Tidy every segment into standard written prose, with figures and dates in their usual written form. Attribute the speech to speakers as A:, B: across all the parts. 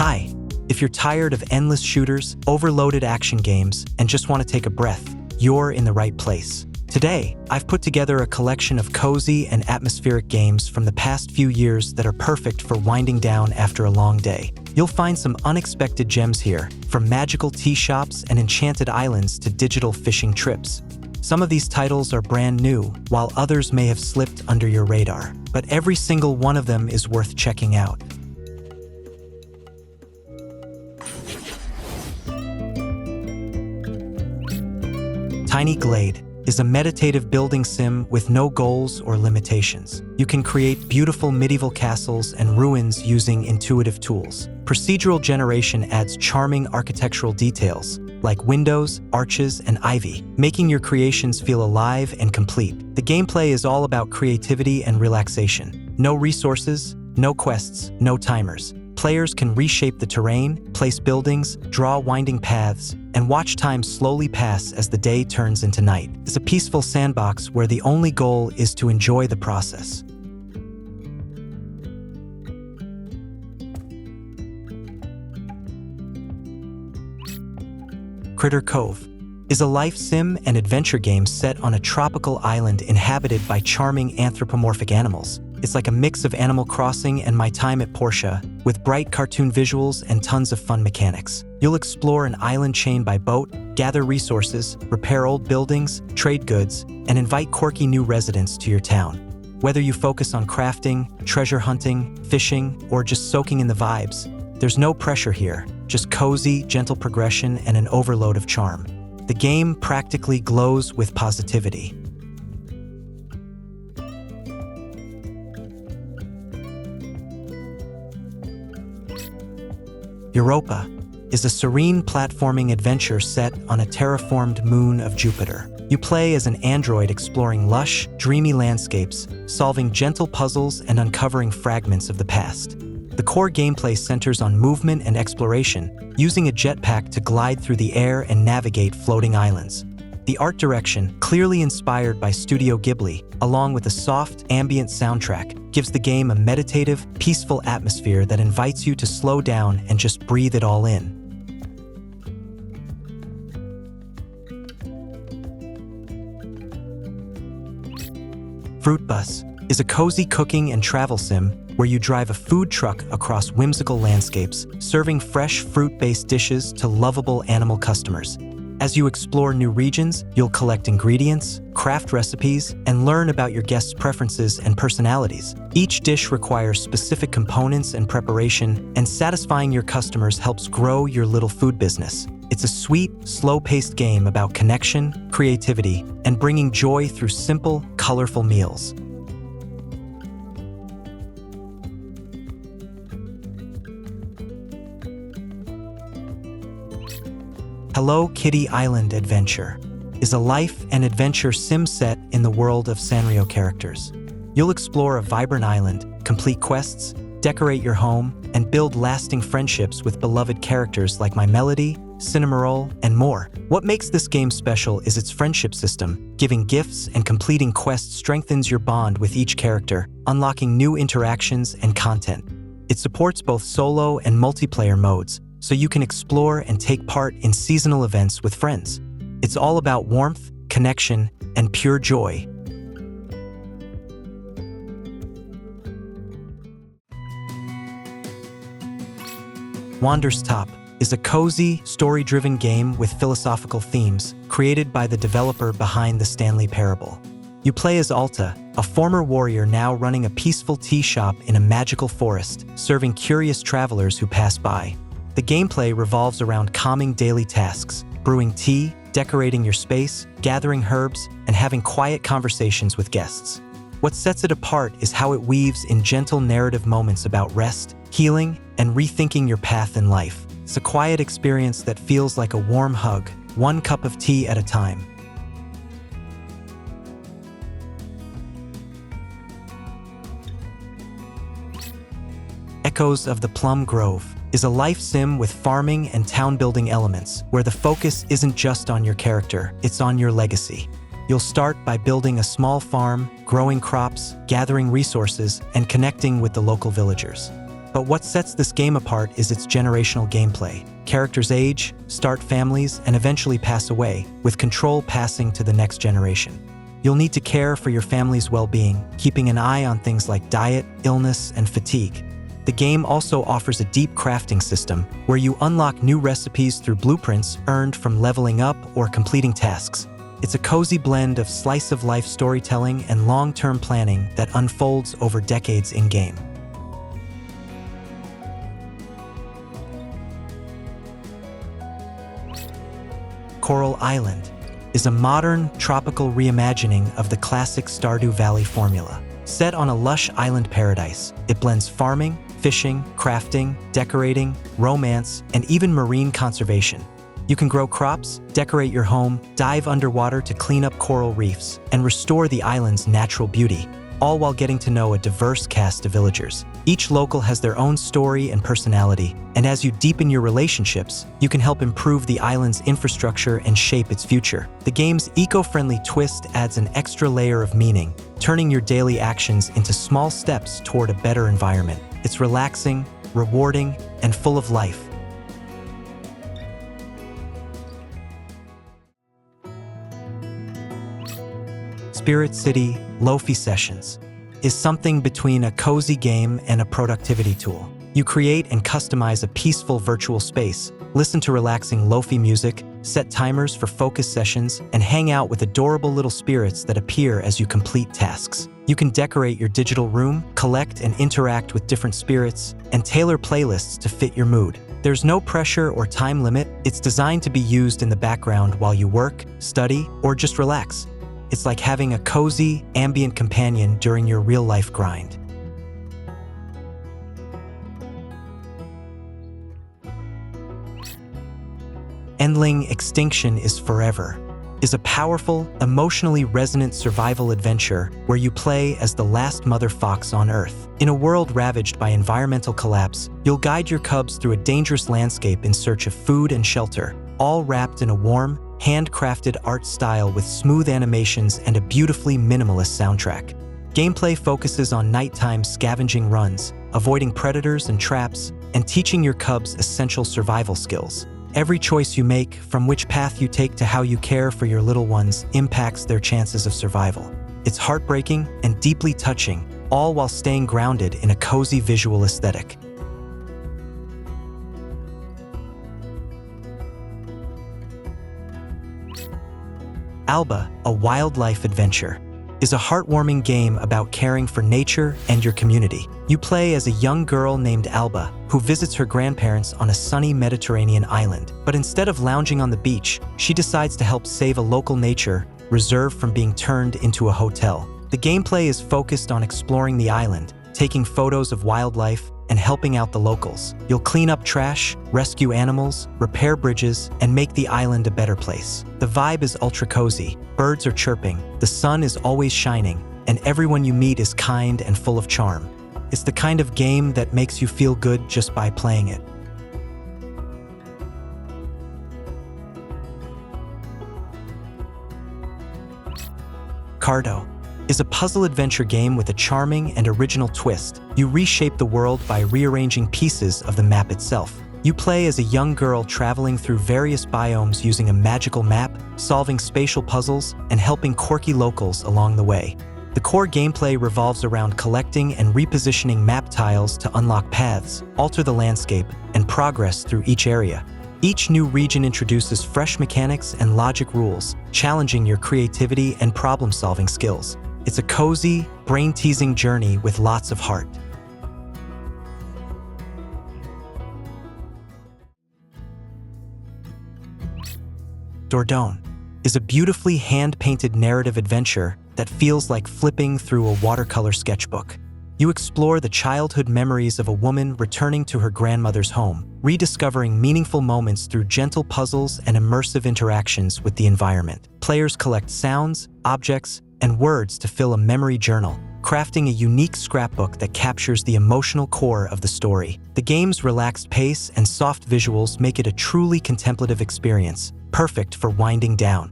A: Hi, if you're tired of endless shooters, overloaded action games, and just want to take a breath, you're in the right place. Today, I've put together a collection of cozy and atmospheric games from the past few years that are perfect for winding down after a long day. You'll find some unexpected gems here, from magical tea shops and enchanted islands to digital fishing trips. Some of these titles are brand new, while others may have slipped under your radar, but every single one of them is worth checking out. Tiny Glade is a meditative building sim with no goals or limitations. You can create beautiful medieval castles and ruins using intuitive tools. Procedural generation adds charming architectural details, like windows, arches, and ivy, making your creations feel alive and complete. The gameplay is all about creativity and relaxation. No resources, no quests, no timers. Players can reshape the terrain, place buildings, draw winding paths, and watch time slowly pass as the day turns into night. It's a peaceful sandbox where the only goal is to enjoy the process. Cove is a life sim and adventure game set on a tropical island inhabited by charming anthropomorphic animals. It's like a mix of Animal Crossing and My Time at Portia, with bright cartoon visuals and tons of fun mechanics. You'll explore an island chain by boat, gather resources, repair old buildings, trade goods, and invite quirky new residents to your town. Whether you focus on crafting, treasure hunting, fishing, or just soaking in the vibes, there's no pressure here, just cozy, gentle progression and an overload of charm. The game practically glows with positivity. Europa is a serene platforming adventure set on a terraformed moon of Jupiter. You play as an android exploring lush, dreamy landscapes, solving gentle puzzles and uncovering fragments of the past. The core gameplay centers on movement and exploration, using a jetpack to glide through the air and navigate floating islands. The art direction, clearly inspired by Studio Ghibli, along with a soft, ambient soundtrack, gives the game a meditative, peaceful atmosphere that invites you to slow down and just breathe it all in. Fruitbus is a cozy cooking and travel sim where you drive a food truck across whimsical landscapes, serving fresh fruit-based dishes to lovable animal customers. As you explore new regions, you'll collect ingredients, craft recipes, and learn about your guests' preferences and personalities. Each dish requires specific components and preparation, and satisfying your customers helps grow your little food business. It's a sweet, slow-paced game about connection, creativity, and bringing joy through simple, colorful meals. Hello Kitty Island Adventure is a life and adventure sim set in the world of Sanrio characters. You'll explore a vibrant island, complete quests, decorate your home, and build lasting friendships with beloved characters like My Melody, Cinnamoroll, and more. What makes this game special is its friendship system. Giving gifts and completing quests strengthens your bond with each character, unlocking new interactions and content. It supports both solo and multiplayer modes, so you can explore and take part in seasonal events with friends. It's all about warmth, connection, and pure joy. Wanderstop is a cozy, story-driven game with philosophical themes created by the developer behind the Stanley Parable. You play as Alta, a former warrior now running a peaceful tea shop in a magical forest, serving curious travelers who pass by. The gameplay revolves around calming daily tasks, brewing tea, decorating your space, gathering herbs, and having quiet conversations with guests. What sets it apart is how it weaves in gentle narrative moments about rest, healing, and rethinking your path in life. It's a quiet experience that feels like a warm hug, one cup of tea at a time. Echoes of the Plum Grove is a life sim with farming and town-building elements, where the focus isn't just on your character, it's on your legacy. You'll start by building a small farm, growing crops, gathering resources, and connecting with the local villagers. But what sets this game apart is its generational gameplay. Characters age, start families, and eventually pass away, with control passing to the next generation. You'll need to care for your family's well-being, keeping an eye on things like diet, illness, and fatigue. The game also offers a deep crafting system where you unlock new recipes through blueprints earned from leveling up or completing tasks. It's a cozy blend of slice-of-life storytelling and long-term planning that unfolds over decades in-game. Coral Island is a modern, tropical reimagining of the classic Stardew Valley formula. Set on a lush island paradise, it blends farming, fishing, crafting, decorating, romance, and even marine conservation. You can grow crops, decorate your home, dive underwater to clean up coral reefs, and restore the island's natural beauty, all while getting to know a diverse cast of villagers. Each local has their own story and personality, and as you deepen your relationships, you can help improve the island's infrastructure and shape its future. The game's eco-friendly twist adds an extra layer of meaning, turning your daily actions into small steps toward a better environment. It's relaxing, rewarding, and full of life. Spirit City Lofi Sessions is something between a cozy game and a productivity tool. You create and customize a peaceful virtual space, listen to relaxing Lofi music, set timers for focus sessions, and hang out with adorable little spirits that appear as you complete tasks. You can decorate your digital room, collect and interact with different spirits, and tailor playlists to fit your mood. There's no pressure or time limit. It's designed to be used in the background while you work, study, or just relax. It's like having a cozy, ambient companion during your real-life grind. Endling Extinction is Forever is a powerful, emotionally resonant survival adventure where you play as the last mother fox on Earth. In a world ravaged by environmental collapse, you'll guide your cubs through a dangerous landscape in search of food and shelter, all wrapped in a warm, handcrafted art style with smooth animations and a beautifully minimalist soundtrack. Gameplay focuses on nighttime scavenging runs, avoiding predators and traps, and teaching your cubs essential survival skills. Every choice you make, from which path you take to how you care for your little ones, impacts their chances of survival. It's heartbreaking and deeply touching, all while staying grounded in a cozy visual aesthetic. Alba, a wildlife adventure, is a heartwarming game about caring for nature and your community. You play as a young girl named Alba, who visits her grandparents on a sunny Mediterranean island. But instead of lounging on the beach, she decides to help save a local nature reserve from being turned into a hotel. The gameplay is focused on exploring the island, taking photos of wildlife, and helping out the locals. You'll clean up trash, rescue animals, repair bridges, and make the island a better place. The vibe is ultra cozy. Birds are chirping, the sun is always shining, and everyone you meet is kind and full of charm. It's the kind of game that makes you feel good just by playing it. Carto is a puzzle adventure game with a charming and original twist. You reshape the world by rearranging pieces of the map itself. You play as a young girl traveling through various biomes using a magical map, solving spatial puzzles, and helping quirky locals along the way. The core gameplay revolves around collecting and repositioning map tiles to unlock paths, alter the landscape, and progress through each area. Each new region introduces fresh mechanics and logic rules, challenging your creativity and problem-solving skills. It's a cozy, brain-teasing journey with lots of heart. Dordogne is a beautifully hand-painted narrative adventure that feels like flipping through a watercolor sketchbook. You explore the childhood memories of a woman returning to her grandmother's home, rediscovering meaningful moments through gentle puzzles and immersive interactions with the environment. Players collect sounds, objects, and words to fill a memory journal, crafting a unique scrapbook that captures the emotional core of the story. The game's relaxed pace and soft visuals make it a truly contemplative experience, perfect for winding down.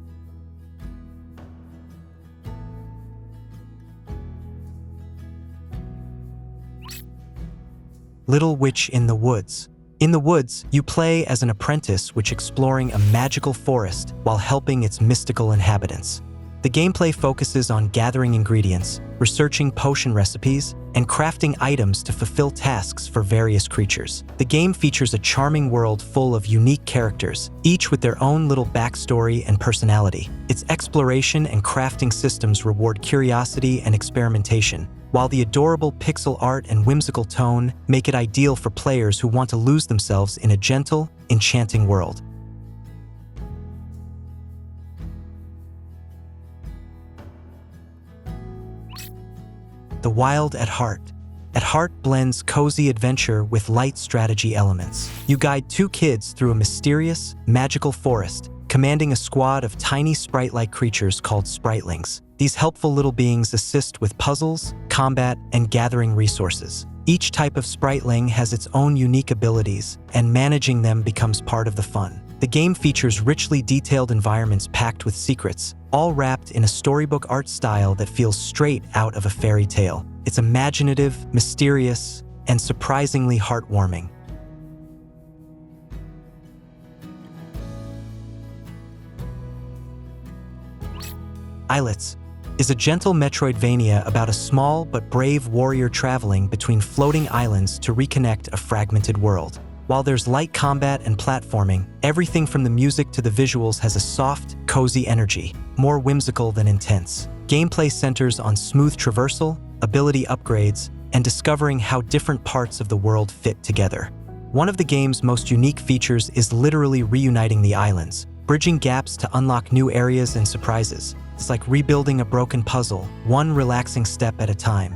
A: Little Witch in the Woods. In the woods, you play as an apprentice witch exploring a magical forest while helping its mystical inhabitants. The gameplay focuses on gathering ingredients, researching potion recipes, and crafting items to fulfill tasks for various creatures. The game features a charming world full of unique characters, each with their own little backstory and personality. Its exploration and crafting systems reward curiosity and experimentation, while the adorable pixel art and whimsical tone make it ideal for players who want to lose themselves in a gentle, enchanting world. The Wild at Heart. At Heart blends cozy adventure with light strategy elements. You guide two kids through a mysterious, magical forest, commanding a squad of tiny sprite-like creatures called spritelings. These helpful little beings assist with puzzles, combat, and gathering resources. Each type of spriteling has its own unique abilities, and managing them becomes part of the fun. The game features richly detailed environments packed with secrets, all wrapped in a storybook art style that feels straight out of a fairy tale. It's imaginative, mysterious, and surprisingly heartwarming. Islets is a gentle Metroidvania about a small but brave warrior traveling between floating islands to reconnect a fragmented world. While there's light combat and platforming, everything from the music to the visuals has a soft, cozy energy, more whimsical than intense. Gameplay centers on smooth traversal, ability upgrades, and discovering how different parts of the world fit together. One of the game's most unique features is literally reuniting the islands, bridging gaps to unlock new areas and surprises. It's like rebuilding a broken puzzle, one relaxing step at a time.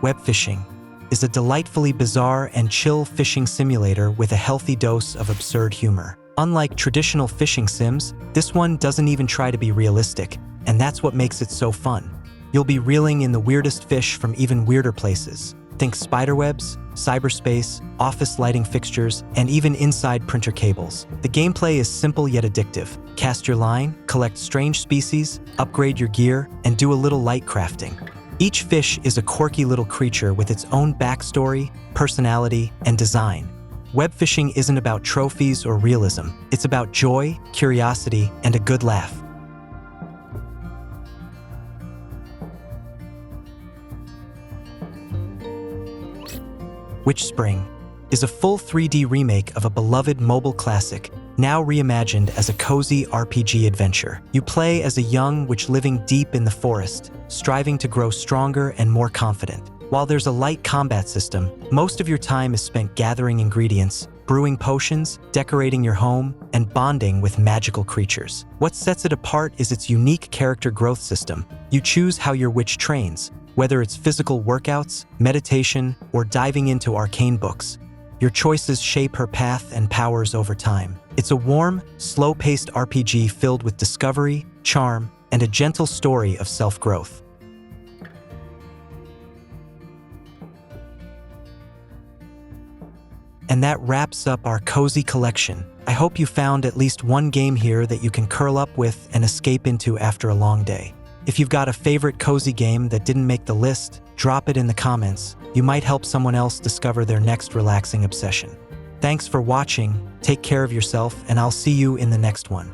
A: Webfishing is a delightfully bizarre and chill fishing simulator with a healthy dose of absurd humor. Unlike traditional fishing sims, this one doesn't even try to be realistic, and that's what makes it so fun. You'll be reeling in the weirdest fish from even weirder places. Think spiderwebs, cyberspace, office lighting fixtures, and even inside printer cables. The gameplay is simple yet addictive. Cast your line, collect strange species, upgrade your gear, and do a little light crafting. Each fish is a quirky little creature with its own backstory, personality, and design. Webfishing isn't about trophies or realism. It's about joy, curiosity, and a good laugh. WitchSpring is a full 3D remake of a beloved mobile classic, now reimagined as a cozy RPG adventure. You play as a young witch living deep in the forest, striving to grow stronger and more confident. While there's a light combat system, most of your time is spent gathering ingredients, brewing potions, decorating your home, and bonding with magical creatures. What sets it apart is its unique character growth system. You choose how your witch trains, whether it's physical workouts, meditation, or diving into arcane books. Your choices shape her path and powers over time. It's a warm, slow-paced RPG filled with discovery, charm, and a gentle story of self-growth. And that wraps up our cozy collection. I hope you found at least one game here that you can curl up with and escape into after a long day. If you've got a favorite cozy game that didn't make the list, drop it in the comments. You might help someone else discover their next relaxing obsession. Thanks for watching, take care of yourself, and I'll see you in the next one.